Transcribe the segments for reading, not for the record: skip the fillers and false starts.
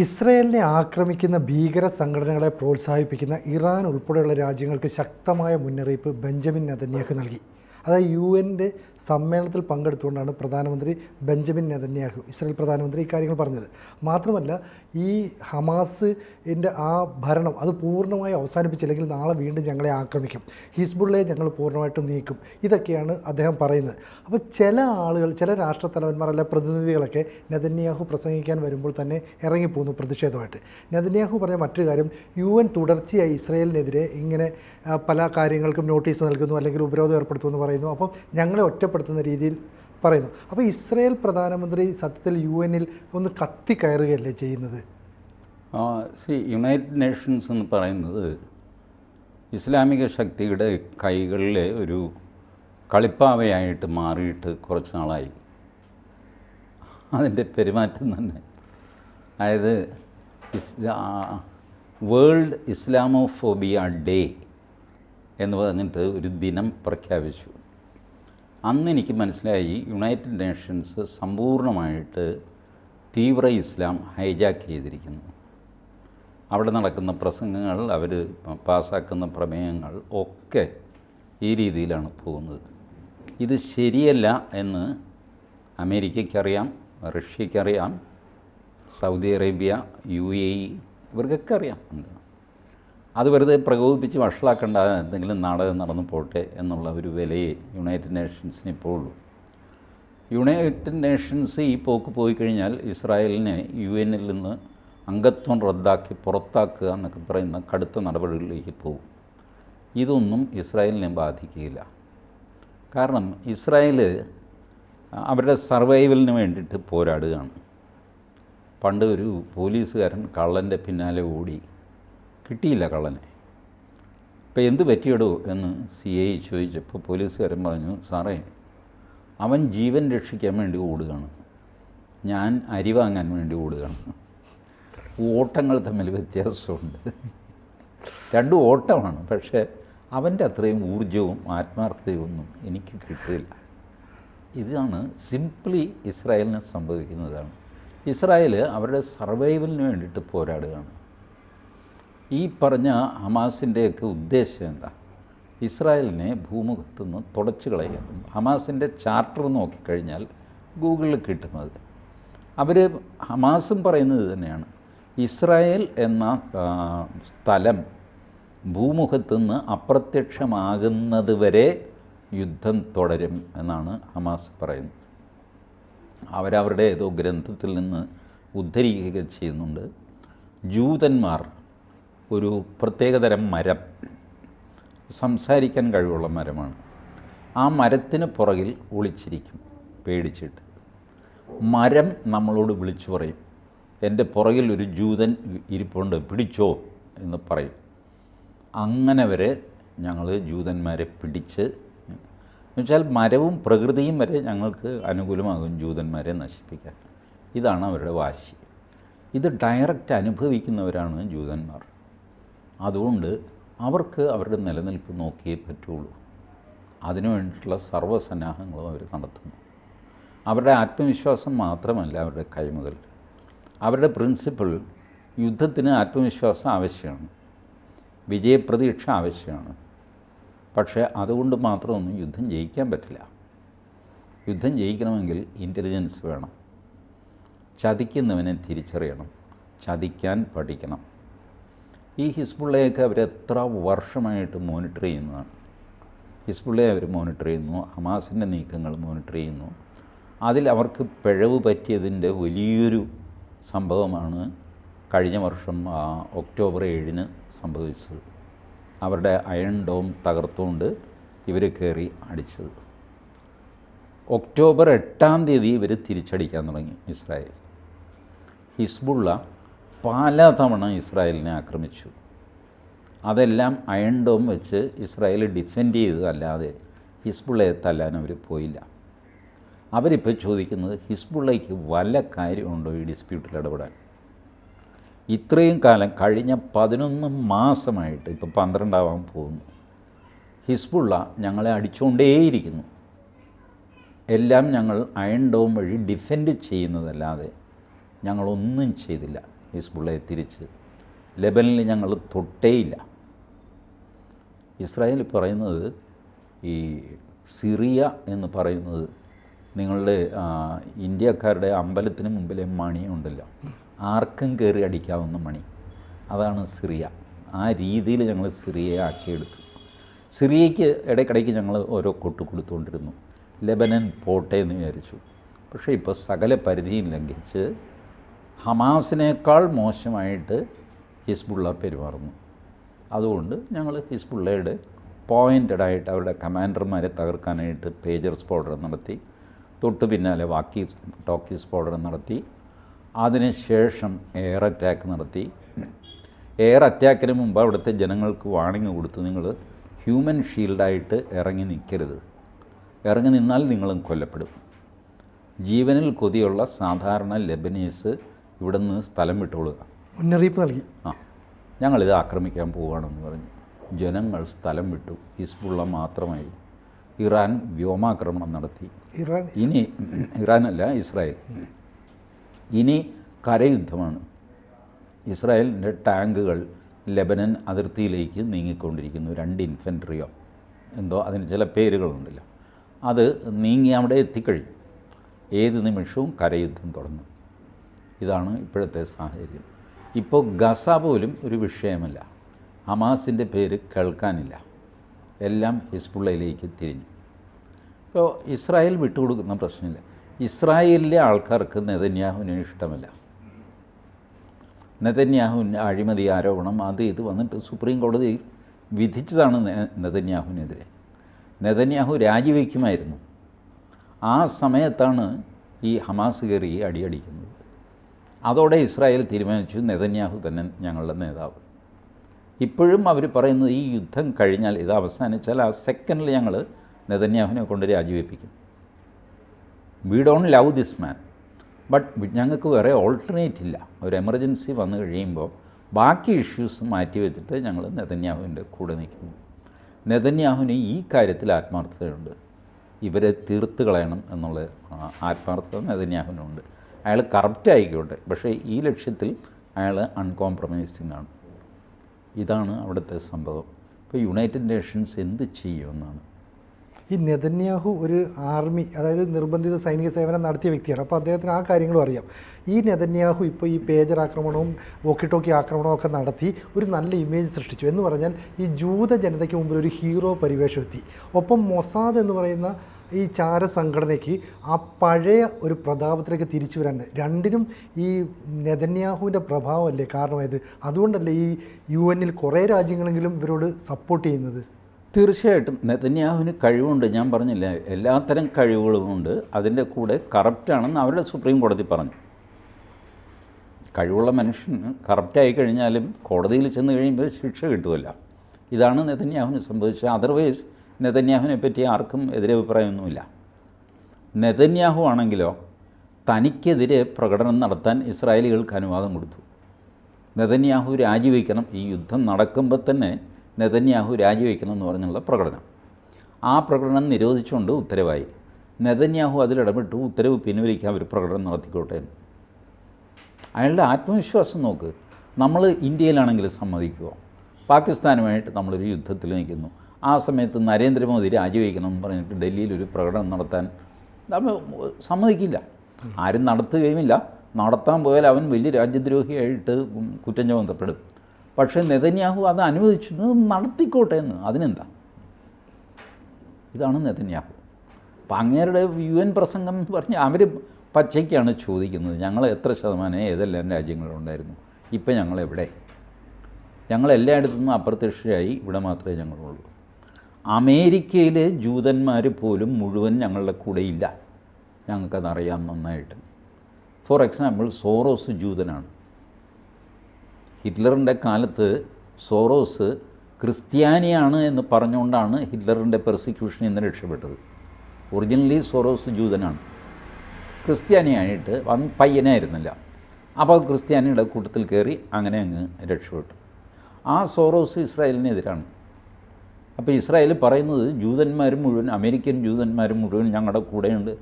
ഇസ്രയേലിനെ ആക്രമിക്കുന്ന ഭീകര സംഘടനകളെ പ്രോത്സാഹിപ്പിക്കുന്ന ഇറാൻ ഉൾപ്പെടെയുള്ള രാജ്യങ്ങൾക്ക് ശക്തമായ മുന്നറിയിപ്പ് ബെഞ്ചമിൻ നെതന്യാഹു നൽകി. അതായത് UN സമ്മേളനത്തിൽ പങ്കെടുത്തുകൊണ്ടാണ് പ്രധാനമന്ത്രി ബെഞ്ചമിൻ നെതന്യാഹു, ഇസ്രായേൽ പ്രധാനമന്ത്രി, ഇക്കാര്യങ്ങൾ പറഞ്ഞത്. മാത്രമല്ല, ഈ ഹമാസിൻ്റെ ആ ഭരണം അത് പൂർണ്ണമായി അവസാനിപ്പിച്ചില്ലെങ്കിൽ നാളെ വീണ്ടും ഞങ്ങളെ ആക്രമിക്കും, ഹിസ്ബുള്ളയെ ഞങ്ങൾ പൂർണ്ണമായിട്ടും നീക്കും, ഇതൊക്കെയാണ് അദ്ദേഹം പറയുന്നത്. അപ്പോൾ ചില ആളുകൾ, ചില രാഷ്ട്രത്തലവന്മാർ അല്ല പ്രതിനിധികളൊക്കെ നെതന്യാഹു പ്രസംഗിക്കാൻ വരുമ്പോൾ തന്നെ ഇറങ്ങിപ്പോകുന്നു പ്രതിഷേധമായിട്ട്. നെതന്യാഹു പറഞ്ഞ മറ്റൊരു കാര്യം, UN തുടർച്ചയായി ഇസ്രായേലിനെതിരെ ഇങ്ങനെ പല കാര്യങ്ങൾക്കും നോട്ടീസ് നൽകുന്നു അല്ലെങ്കിൽ ഉപരോധം ഏർപ്പെടുത്തുമെന്ന് പറയുന്നു. അപ്പം ഞങ്ങളെ ഒറ്റപ്പെടുത്തുന്ന രീതിയിൽ പറയുന്നു. അപ്പോൾ ഇസ്രായേൽ പ്രധാനമന്ത്രി സത്യത്തിൽ UN ഒന്ന് കത്തിക്കയറുകയല്ലേ ചെയ്യുന്നത്? യുണൈറ്റഡ് നേഷൻസ് എന്ന് പറയുന്നത് ഇസ്ലാമിക ശക്തിയുടെ കൈകളിലെ ഒരു കളിപ്പാവയായിട്ട് മാറിയിട്ട് കുറച്ച് നാളായി. അതിൻ്റെ പെരുമാറ്റം തന്നെ, അതായത് വേൾഡ് ഇസ്ലാമോഫോബിയ ഡേ എന്ന് പറഞ്ഞിട്ട് ഒരു ദിനം പ്രഖ്യാപിച്ചു. അന്ന് എനിക്ക് മനസ്സിലായി യുണൈറ്റഡ് നേഷൻസ് സമ്പൂർണ്ണമായിട്ട് തീവ്ര ഇസ്ലാം ഹൈജാക്ക് ചെയ്തിരിക്കുന്നു. അവിടെ നടക്കുന്ന പ്രസംഗങ്ങൾ, അവർ പാസ്സാക്കുന്ന പ്രമേയങ്ങൾ ഒക്കെ ഈ രീതിയിലാണ് പോകുന്നത്. ഇത് ശരിയല്ല എന്ന് അമേരിക്കയ്ക്കറിയാം, റഷ്യയ്ക്കറിയാം, സൗദി അറേബ്യ, UAE ഇവർക്കൊക്കെ അറിയാം. അത് വെറുതെ പ്രകോപിപ്പിച്ച് വഷളാക്കേണ്ട, എന്തെങ്കിലും നാടകം നടന്നു പോട്ടെ എന്നുള്ള ഒരു വിലയെ യുണൈറ്റഡ് നേഷൻസിന് ഇപ്പോൾ ഉള്ളൂ. യുണൈറ്റഡ് നേഷൻസ് ഈ പോക്ക് പോയി കഴിഞ്ഞാൽ ഇസ്രായേലിനെ UN നിന്ന് അംഗത്വം റദ്ദാക്കി പുറത്താക്കുക എന്നൊക്കെ പറയുന്ന കടുത്ത നടപടികളിലേക്ക് പോകും. ഇതൊന്നും ഇസ്രായേലിനെ ബാധിക്കുകയില്ല. കാരണം ഇസ്രായേൽ അവരുടെ സർവൈവലിന് വേണ്ടിയിട്ട് പോരാടുകയാണ്. പണ്ട് ഒരു പോലീസുകാരൻ കള്ളൻ്റെ പിന്നാലെ ഓടി, കിട്ടിയില്ല കള്ളനെ. ഇപ്പോൾ എന്ത് പറ്റിയിടോ എന്ന് CI ചോദിച്ചപ്പോൾ പോലീസുകാരൻ പറഞ്ഞു, സാറേ അവൻ ജീവൻ രക്ഷിക്കാൻ വേണ്ടി ഓടുകയാണ്, ഞാൻ അരി വാങ്ങാൻ വേണ്ടി ഓടുകയാണ്. ഓട്ടങ്ങൾ തമ്മിൽ വ്യത്യാസമുണ്ട്. രണ്ടും ഓട്ടമാണ്, പക്ഷേ അവൻ്റെ അത്രയും ഊർജവും ആത്മാർത്ഥതയും ഒന്നും എനിക്ക് കിട്ടില്ല. ഇതാണ് സിംപ്ലി ഇസ്രായേലിന് സംഭവിക്കുന്നതാണ്. ഇസ്രായേൽ അവരുടെ സർവൈവലിന് വേണ്ടിയിട്ട് പോരാടുകയാണ്. ഈ പറഞ്ഞ ഹമാസിൻ്റെയൊക്കെ ഉദ്ദേശം എന്താ? ഇസ്രായേലിനെ ഭൂമുഖത്തു നിന്ന് തുടച്ചു കളയുക. ഹമാസിൻ്റെ ചാർട്ടർ നോക്കിക്കഴിഞ്ഞാൽ ഗൂഗിളിൽ കിട്ടുന്നത്, അവർ ഹമാസും പറയുന്നത് തന്നെയാണ്, ഇസ്രായേൽ എന്ന സ്ഥലം ഭൂമുഖത്തു നിന്ന് അപ്രത്യക്ഷമാകുന്നത് വരെ യുദ്ധം തുടരും എന്നാണ് ഹമാസ് പറയുന്നത്. അവരവരുടെ ഏതോ ഗ്രന്ഥത്തിൽ നിന്ന് ഉദ്ധരിക്കുക ചെയ്യുന്നുണ്ട്. ജൂതന്മാർ ഒരു പ്രത്യേകതരം മരം, സംസാരിക്കാൻ കഴിവുള്ള മരമാണ്. ആ മരത്തിന് പുറകിൽ ഒളിച്ചിരിക്കും പേടിച്ചിട്ട്. മരം നമ്മളോട് വിളിച്ചു പറയും, എൻ്റെ പുറകിൽ ഒരു ജൂതൻ ഇരിപ്പുണ്ട്, പിടിച്ചോ എന്ന് പറയും. അങ്ങനെ വരെ ഞങ്ങൾ ജൂതന്മാരെ പിടിച്ച്, എന്നുവെച്ചാൽ മരവും പ്രകൃതിയും വരെ ഞങ്ങൾക്ക് അനുകൂലമാകും ജൂതന്മാരെ നശിപ്പിക്കാൻ. ഇതാണ് അവരുടെ വാശി. ഇത് ഡയറക്റ്റ് അനുഭവിക്കുന്നവരാണ് ജൂതന്മാർ. അതുകൊണ്ട് അവർക്ക് അവരുടെ നിലനിൽപ്പ് നോക്കിയേ പറ്റുള്ളൂ. അതിനു വേണ്ടിയിട്ടുള്ള സർവ്വസന്നാഹങ്ങളും അവർ നടത്തുന്നു. അവരുടെ ആത്മവിശ്വാസം മാത്രമല്ല അവരുടെ കൈമുതൽ. അവരുടെ പ്രിൻസിപ്പിൾ, യുദ്ധത്തിന് ആത്മവിശ്വാസം ആവശ്യമാണ്, വിജയപ്രതീക്ഷ ആവശ്യമാണ്. പക്ഷേ അതുകൊണ്ട് മാത്രമൊന്നും യുദ്ധം ജയിക്കാൻ പറ്റില്ല. യുദ്ധം ജയിക്കണമെങ്കിൽ ഇൻ്റലിജൻസ് വേണം, ചതിക്കുന്നവനെ തിരിച്ചറിയണം, ചതിക്കാൻ പഠിക്കണം. ഈ ഹിസ്ബുള്ളയൊക്കെ അവരെത്ര വർഷമായിട്ട് മോണിറ്റർ ചെയ്യുന്നതാണ്. ഹിസ്ബുള്ളയെ അവർ മോണിറ്റർ ചെയ്യുന്നു, ഹമാസിൻ്റെ നീക്കങ്ങൾ മോണിറ്റർ ചെയ്യുന്നു. അതിൽ അവർക്ക് പിഴവ് പറ്റിയതിൻ്റെ വലിയൊരു സംഭവമാണ് കഴിഞ്ഞ വർഷം ഒക്ടോബർ 7 സംഭവിച്ചത്. അവരുടെ അയൺ ഡോം തകർത്തുകൊണ്ട് ഇവർ കയറി അടിച്ചത്. ഒക്ടോബർ 8 ഇവർ തിരിച്ചടിക്കാൻ തുടങ്ങി ഇസ്രായേൽ. ഹിസ്ബുള്ള പല തവണ ഇസ്രായേലിനെ ആക്രമിച്ചു. അതെല്ലാം അയൺ ഡോം വെച്ച് ഇസ്രായേൽ ഡിഫെൻഡ് ചെയ്തതല്ലാതെ ഹിസ്ബുള്ളയെ തല്ലാൻ അവർ പോയില്ല. അവരിപ്പോൾ ചോദിക്കുന്നത്, ഹിസ്ബുള്ളയ്ക്ക് വല്ല കാര്യമുണ്ടോ ഈ ഡിസ്പ്യൂട്ടിൽ ഇടപെടാൻ? ഇത്രയും കാലം, കഴിഞ്ഞ 11 മാസമായിട്ട്, ഇപ്പോൾ 12 ആവാൻ പോകുന്നു, ഹിസ്ബുള്ള ഞങ്ങളെ അടിച്ചുകൊണ്ടേയിരിക്കുന്നു. എല്ലാം ഞങ്ങൾ അയൺ ഡോം വഴി ഡിഫെൻഡ് ചെയ്യുന്നതല്ലാതെ ഞങ്ങളൊന്നും ചെയ്തില്ല. ഹിസ്ബുള്ളയെ തിരിച്ച്. ലെബനിൽ ഞങ്ങൾ തൊട്ടേയില്ല. ഇസ്രായേൽ പറയുന്നത് ഈ സിറിയ എന്ന് പറയുന്നത് നിങ്ങളുടെ ഇന്ത്യക്കാരുടെ അമ്പലത്തിന് മുമ്പിലെ മണിയുണ്ടല്ലോ, ആർക്കും കയറി അടിക്കാവുന്ന മണി, അതാണ് സിറിയ. ആ രീതിയിൽ ഞങ്ങൾ സിറിയയെ ആക്കിയെടുത്തു. സിറിയയ്ക്ക് ഇടയ്ക്കിടയ്ക്ക് ഞങ്ങൾ ഓരോ കൊട്ട് കൊടുത്തുകൊണ്ടിരുന്നു. ലെബനൻ പോട്ടെ എന്ന് വിചാരിച്ചു. പക്ഷേ ഇപ്പോൾ സകല പരിധിയും ലംഘിച്ച് ഹമാസിനേക്കാൾ മോശമായിട്ട് ഹിസ്ബുള്ള പെരുമാറുന്നു. അതുകൊണ്ട് ഞങ്ങൾ ഹിസ്ബുള്ളയുടെ പോയിൻ്റഡായിട്ട് അവരുടെ കമാൻഡർമാരെ തകർക്കാനായിട്ട് പേജർ സ്ഫോടനം നടത്തി. തൊട്ട് പിന്നാലെ വാക്കി ടോക്കി സ്ഫോടനം നടത്തി. അതിനുശേഷം എയർ അറ്റാക്ക് നടത്തി. എയർ അറ്റാക്കിന് മുമ്പ് അവിടുത്തെ ജനങ്ങൾക്ക് വാണിംഗ് കൊടുത്തു, നിങ്ങൾ ഹ്യൂമൻ ഷീൽഡായിട്ട് ഇറങ്ങി നിൽക്കരുത്, ഇറങ്ങി നിന്നാൽ നിങ്ങളും കൊല്ലപ്പെടും. ജീവനിൽ കൊതിയുള്ള സാധാരണ ലെബനീസ് ഇവിടെ നിന്ന് സ്ഥലം വിട്ടുകൊള്ളുക, മുന്നറിയിപ്പ് നൽകി. ഞങ്ങളിത് ആക്രമിക്കാൻ പോവുകയാണെന്ന് പറഞ്ഞു. ജനങ്ങൾ സ്ഥലം വിട്ടു. ഹിസ്ബുള്ള മാത്രമായി. ഇറാൻ വ്യോമാക്രമണം നടത്തി. ഇറാനല്ല, ഇസ്രായേൽ. ഇനി കരയുദ്ധമാണ്. ഇസ്രായേലിൻ്റെ ടാങ്കുകൾ ലെബനൻ അതിർത്തിയിലേക്ക് നീങ്ങിക്കൊണ്ടിരിക്കുന്നു. 2 ഇൻഫൻട്രിയോ എന്തോ അതിന് ചില പേരുകളുണ്ടല്ലോ, അത് നീങ്ങി അവിടെ എത്തിക്കഴിഞ്ഞു. ഏത് നിമിഷവും കരയുദ്ധം തുടങ്ങും. ഇതാണ് ഇപ്പോഴത്തെ സാഹചര്യം. ഇപ്പോൾ ഗസ പോലും ഒരു വിഷയമല്ല. ഹമാസിൻ്റെ പേര് കേൾക്കാനില്ല. എല്ലാം ഹിസ്ബുള്ളയിലേക്ക് തിരിഞ്ഞു. ഇപ്പോൾ ഇസ്രായേൽ വിട്ടുകൊടുക്കുന്ന പ്രശ്നമില്ല. ഇസ്രായേലിലെ ആൾക്കാർക്ക് നെതന്യാഹുവിനെ ഇഷ്ടമല്ല. നെതന്യാഹുവിൻ്റെ അഴിമതി ആരോപണം അത് ഇത് വന്നിട്ട് സുപ്രീം കോടതി വിധിച്ചതാണ് നെതന്യാഹുവിനെതിരെ. നെതന്യാഹു രാജിവെക്കുമായിരുന്നു. ആ സമയത്താണ് ഈ ഹമാസ് കയറി അടിയടിക്കുന്നത്. അതോടെ ഇസ്രായേൽ തീരുമാനിച്ചു നെതന്യാഹു തന്നെ ഞങ്ങളുടെ നേതാവ്. ഇപ്പോഴും അവർ പറയുന്നത് ഈ യുദ്ധം കഴിഞ്ഞാൽ, ഇത് അവസാനിച്ചാൽ ആ സെക്കൻഡിൽ ഞങ്ങൾ നെതന്യാഹുവിനെ കൊണ്ട് രാജിവെപ്പിക്കും. We don't love this man, but ഞങ്ങൾക്ക് വേറെ ഓൾട്ടർനേറ്റ് ഇല്ല. ഒരു എമർജൻസി വന്നു കഴിയുമ്പോൾ ബാക്കി ഇഷ്യൂസ് മാറ്റി വെച്ചിട്ട് ഞങ്ങൾ നെതന്യാഹുവിൻ്റെ കൂടെ നിൽക്കുന്നു. നെതന്യാഹുവിന് ഈ കാര്യത്തിൽ ആത്മാർത്ഥതയുണ്ട്. ഇവരെ തീർത്ത് കളയണം എന്നുള്ള ആത്മാർത്ഥത നെതന്യാഹുവിനുണ്ട്. അയാൾ കറപ്റ്റ് ആയിക്കോട്ടെ, പക്ഷേ ഈ ലക്ഷ്യത്തിൽ അയാൾ അൺകോംപ്രമൈസിങ് ആണ്. ഇതാണ് അവിടുത്തെ സംഭവം. ഇപ്പോൾ യുണൈറ്റഡ് നേഷൻസ് എന്ത് ചെയ്യുമെന്നാണ്. ഈ നെതന്യാഹു ഒരു ആർമി, അതായത് നിർബന്ധിത സൈനിക സേവനം നടത്തിയ വ്യക്തിയാണ്. അപ്പോൾ അദ്ദേഹത്തിന് ആ കാര്യങ്ങളും അറിയാം. ഈ നെതന്യാഹു ഇപ്പോൾ ഈ പേജർ ആക്രമണവും വോക്കി ടോക്കി ആക്രമണവും ഒക്കെ നടത്തി ഒരു നല്ല ഇമേജ് സൃഷ്ടിച്ചു. എന്ന് പറഞ്ഞാൽ ഈ ജൂത ജനതയ്ക്ക് മുമ്പിൽ ഒരു ഹീറോ പരിവേഷം എത്തി. ഒപ്പം മൊസാദ് എന്ന് പറയുന്ന ഈ ചാര സംഘടനയ്ക്ക് ആ പഴയ ഒരു പ്രതാപത്തിലേക്ക് തിരിച്ചു വരാൻ രണ്ടിനും ഈ നെതന്യാഹുവിൻ്റെ പ്രഭാവമല്ലേ കാരണമായത്? അതുകൊണ്ടല്ലേ ഈ UN കുറേ രാജ്യങ്ങളെങ്കിലും ഇവരോട് സപ്പോർട്ട് ചെയ്യുന്നത്? തീർച്ചയായിട്ടും നെതന്യാഹുവിന് കഴിവുണ്ട്. ഞാൻ പറഞ്ഞില്ല, എല്ലാത്തരം കഴിവുകളുമുണ്ട്. അതിൻ്റെ കൂടെ കറപ്റ്റാണെന്ന് അവരുടെ സുപ്രീം കോടതി പറഞ്ഞു. കഴിവുള്ള മനുഷ്യന് കറപ്റ്റായി കഴിഞ്ഞാലും കോടതിയിൽ ചെന്ന് കഴിയുമ്പോൾ ശിക്ഷ കിട്ടുമല്ലോ. ഇതാണ് നെതന്യാഹുവിന് സംഭവിച്ചത്. അതർവൈസ് നെതന്യാഹുവിനെ പറ്റി ആർക്കും എതിരഭിപ്രായമൊന്നുമില്ല. നെതന്യാഹു ആണെങ്കിലോ തനിക്കെതിരെ പ്രകടനം നടത്താൻ ഇസ്രായേലികൾക്ക് അനുവാദം കൊടുത്തു. നെതന്യാഹു രാജിവെക്കണം, ഈ യുദ്ധം നടക്കുമ്പോൾ തന്നെ നെതന്യാഹു രാജിവെക്കണം എന്ന് പറഞ്ഞുള്ള പ്രകടനം. ആ പ്രകടനം നിരോധിച്ചുകൊണ്ട് ഉത്തരവായി. നെതന്യാഹു അതിലിടപെട്ടു, ഉത്തരവ് പിൻവലിക്കാൻ അവർ പ്രകടനം നടത്തിക്കോട്ടെ. അയാളുടെ ആത്മവിശ്വാസം നോക്ക്. നമ്മൾ ഇന്ത്യയിലാണെങ്കിൽ സമ്മതിക്കുമോ? പാകിസ്ഥാനുമായിട്ട് നമ്മളൊരു യുദ്ധത്തിൽ നിൽക്കുന്നു. ആ സമയത്ത് നരേന്ദ്രമോദി രാജിവെക്കണം എന്ന് പറഞ്ഞിട്ട് ഡൽഹിയിലൊരു പ്രകടനം നടത്താൻ നമ്മൾ സമ്മതിക്കില്ല. ആരും നടത്തുകയുമില്ല. നടത്താൻ പോയാൽ അവൻ വലിയ രാജ്യദ്രോഹിയായിട്ട് കുറ്റം ചുമത്തപ്പെടും. പക്ഷേ നെതന്യാഹു അത് അനുവദിച്ചു, നടത്തിക്കോട്ടെ എന്ന്. അതിനെന്താ? ഇതാണ് നെതന്യാഹു. അപ്പം അങ്ങേരുടെ UN പ്രസംഗം എന്ന് പറഞ്ഞാൽ അവർ പച്ചയ്ക്കാണ് ചോദിക്കുന്നത്, ഞങ്ങൾ എത്ര ശതമാനം ഏതെല്ലാം രാജ്യങ്ങളുണ്ടായിരുന്നു, ഇപ്പം ഞങ്ങളെവിടെ? ഞങ്ങളെല്ലായിടത്തു നിന്നും അപ്രത്യക്ഷരായി, ഇവിടെ മാത്രമേ ഞങ്ങളുള്ളൂ. അമേരിക്കയിലെ ജൂതന്മാർ പോലും മുഴുവൻ ഞങ്ങളുടെ കൂടെ ഇല്ല. ഞങ്ങൾക്കതറിയാം നന്നായിട്ട്. ഫോർ എക്സാമ്പിൾ, സോറോസ് ജൂതനാണ്. ഹിറ്റ്ലറിൻ്റെ കാലത്ത് സോറോസ് ക്രിസ്ത്യാനിയാണ് എന്ന് പറഞ്ഞുകൊണ്ടാണ് ഹിറ്റ്ലറിൻ്റെ പെർസിക്യൂഷനിൽ നിന്ന് രക്ഷപ്പെട്ടത്. ഒറിജിനലി സോറോസ് ജൂതനാണ്. ക്രിസ്ത്യാനിയായിട്ട് പയ്യനായിരുന്നില്ല. അപ്പോൾ ക്രിസ്ത്യാനിയുടെ കൂട്ടത്തിൽ കയറി അങ്ങനെ അങ്ങ് രക്ഷപ്പെട്ടു. ആ സോറോസ് ഇസ്രായേലിനെതിരാണ്. അപ്പോൾ ഇസ്രായേൽ പറയുന്നത് ജൂതന്മാരും മുഴുവൻ, അമേരിക്കൻ ജൂതന്മാരും മുഴുവൻ ഞങ്ങളുടെ കൂടെയുണ്ട്.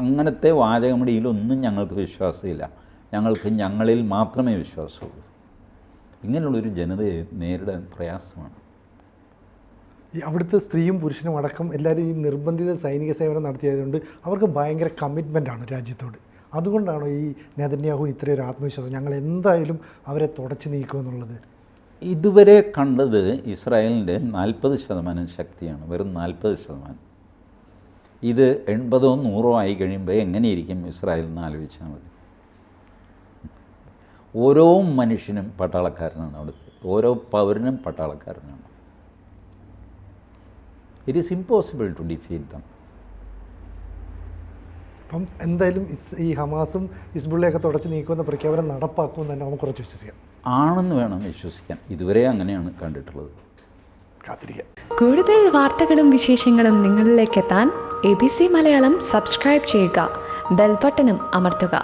അങ്ങനത്തെ വാചകമടിയിലൊന്നും ഞങ്ങൾക്ക് വിശ്വാസമില്ല. ഞങ്ങൾക്ക് ഞങ്ങളിൽ മാത്രമേ വിശ്വാസമുള്ളൂ. ഇങ്ങനെയുള്ളൊരു ജനതയെ നേരിടാൻ പ്രയാസമാണ്. ഈ അവിടുത്തെ സ്ത്രീയും പുരുഷനും അടക്കം എല്ലാവരും ഈ നിർബന്ധിത സൈനിക സേവനം നടത്തിയതുകൊണ്ട് അവർക്ക് ഭയങ്കര കമ്മിറ്റ്മെൻറ്റാണ് രാജ്യത്തോട്. അതുകൊണ്ടാണോ ഈ നെതന്യാഹുവിന് ഇത്രയൊരു ആത്മവിശ്വാസം, ഞങ്ങൾ എന്തായാലും അവരെ തുടച്ചു നീക്കുമെന്നുള്ളത്? ഇതുവരെ കണ്ടത് ഇസ്രായേലിൻ്റെ 40% ശക്തിയാണ്, വെറും 40%. ഇത് 80-ഓ 100-ഓ ആയി കഴിയുമ്പോൾ എങ്ങനെയിരിക്കും ഇസ്രായേൽ എന്ന് ആലോചിച്ചാൽ മതി. ഓരോ മനുഷ്യനും പട്ടാളക്കാരനാണ് അവിടുത്തെ, ഓരോ പൗരനും പട്ടാളക്കാരനാണ്. It is impossible to defeat them. അപ്പം എന്തായാലും ഈ ഹമാസും ഹിസ്ബുള്ളയൊക്കെ തുടച്ച് നീക്കുമെന്ന പ്രഖ്യാപനം നടപ്പാക്കുമെന്ന് തന്നെ നമുക്ക് കുറച്ച് വിശ്വസിക്കാം. ആണെന്ന് വേണം വിശ്വസിക്കാൻ. ഇതുവരെ അങ്ങനെയാണ് കണ്ടിട്ടുള്ളത്. കാത്തിരിക്കാം. കൂടുതൽ വാർത്തകളും വിശേഷങ്ങളും നിങ്ങളിലേക്ക് എത്താൻ ABC മലയാളം സബ്സ്ക്രൈബ് ചെയ്യുക, ബെൽ ബട്ടണും അമർത്തുക.